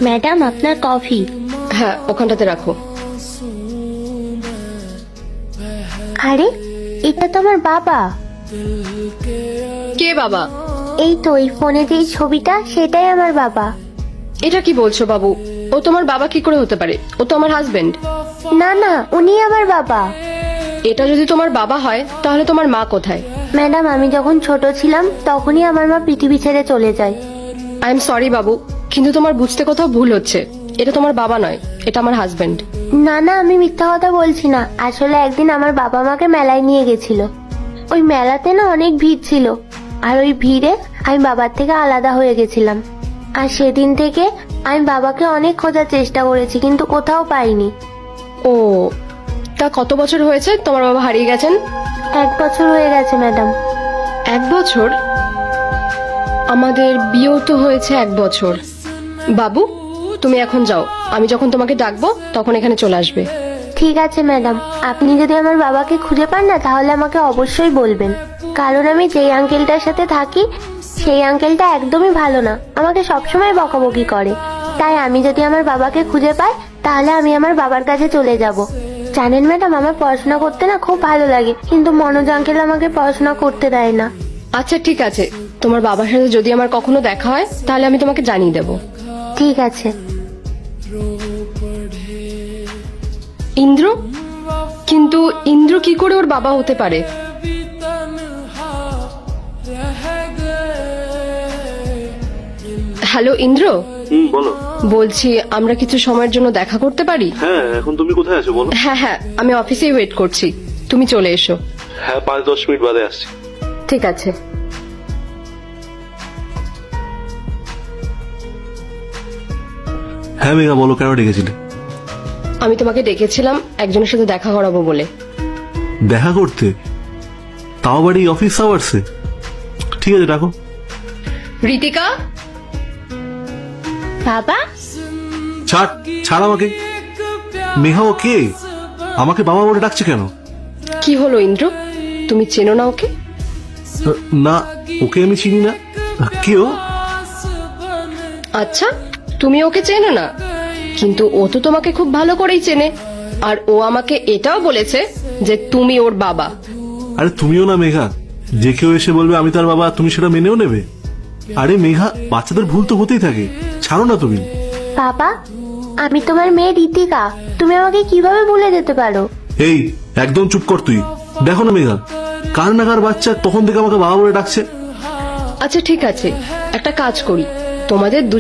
Madam, আপনার coffee. হ্যাঁ, ওখানটাতে রাখো। আরে, এটা তো আমার বাবা। কে বাবা? এই তো, এই ফোনে যে ছবিটা, সেটাই আমার বাবা। এটা কি বলছো বাবু? ও তোমার বাবা কি করে হতে পারে? ও তো আমার হাজবেন্ড। না না, উনি আমার বাবা। এটা যদি তোমার বাবা হয় তাহলে তোমার মা কোথায়? ম্যাডাম, আমি যখন ছোট ছিলাম তখনই আমার মা পৃথিবী ছেড়ে চলে যায়। আই এম সরি বাবু, কিন্তু তোমার বুঝতে কোথাও ভুল হচ্ছে। এটা তোমার বাবা নয়, এটা আমার হাজবেন্ড। না না, আমি মিথ্যা কথা বলছি না। আসলে একদিন আমার বাবা মাকে মেলায় নিয়ে গেছিল। ওই মেলাতে না অনেক ভিড় ছিল, আর ওই ভিড়ে আমি বাবার থেকে আলাদা হয়ে গেছিলাম। আর সেদিন থেকে আমি বাবাকে অনেক খোঁজার চেষ্টা করেছি, কিন্তু কোথাও পাইনি। ও, তা কত বছর হয়েছে তোমার বাবা হারিয়ে গেছেন? 1 বছর হয়ে গেছে ম্যাডাম। 1 বছর? আমাদের বিয়েও তো হয়েছে 1 বছর। বাবু, তুমি এখন যাও, আমি যখন তোমাকে ডাকবো তখন এখানে চলে আসবে। ঠিক আছে ম্যাডাম, আপনি যদি আমার বাবাকে খুঁজে পান না তাহলে আমাকে অবশ্যই বলবেন। কারণ আমি যেই আঙ্কেলটার সাথে থাকি সেই আঙ্কেলটা একদমই ভালো না, আমাকে সবসময় বকাবকি করে। তাই আমি যদি আমার বাবাকে খুঁজে পাই তাহলে আমি আমার বাবার কাছে চলে যাব। জানেন ম্যাডাম, আমার পড়াশোনা করতে না খুব ভালো লাগে, কিন্তু মনোজ আঙ্কেল আমাকে পড়াশোনা করতে দেয় না। আচ্ছা ঠিক আছে, তোমার বাবার সাথে যদি আমার কখনো দেখা হয় তাহলে আমি তোমাকে জানিয়ে দেবো। ঠিক আছে। ইন্দ্র? কিন্তু ইন্দ্র কি করে ওর বাবা হতে পারে? হ্যালো ইন্দ্র, বলো। বলছি আমরা কিছু সময়ের জন্য দেখা করতে পারি? হ্যাঁ, এখন তুমি কোথায় আছো বলো? হ্যাঁ হ্যাঁ, আমি অফিসেই ওয়েট করছি, তুমি চলে এসো। হ্যাঁ, 5-10 মিনিট বাদে আসছি। ঠিক আছে। হ্যাঁ মেঘা, বলো কেন ডেকেছিলে? আমি তোমাকে ডেকেছিলাম একজনের সাথে দেখা করাবো বলে। দেখা করতে? তাও বাড়ি অফিস আওয়ার্সে? ঠিক আছে, ডাকো। ঋতিকা? বাবা? ছাড় ছাড় আমাকে। মেঘা, ও কে? আমাকে বাবা বলে ডাকছে কেন? কি হলো ইন্দ্র, তুমি চেনো না ওকে? না, ওকে আমি চিনি না। কে ও? আচ্ছা, তুমি ওকে চেনো না, কিন্তু ও তো তোমাকে খুব ভালো করেই চেনে। আর ও আমাকে এটাও বলেছে যে তুমি ওর বাবা। আরে তুমিও না মেঘা, যে কেউ এসে বলবে আমি তার বাবা, তুমি সেটা মেনেও নেবে? আরে মেঘা, বাচ্চাদের ভুল তো হতেই থাকে, ছাড়ো না তুমি। বাবা, আমি তোমার মেয়ে ঋতিকা, তুমি আমাকে কিভাবে ভুলে যেতে পারো? এই, একদম চুপ কর তুই। দেখো না মেঘা, কার না কার বাচ্চা তখন থেকে আমাকে বাবা বলে ডাকছে। আচ্ছা ঠিক আছে, একটা কাজ করি, তোমাদের দুজন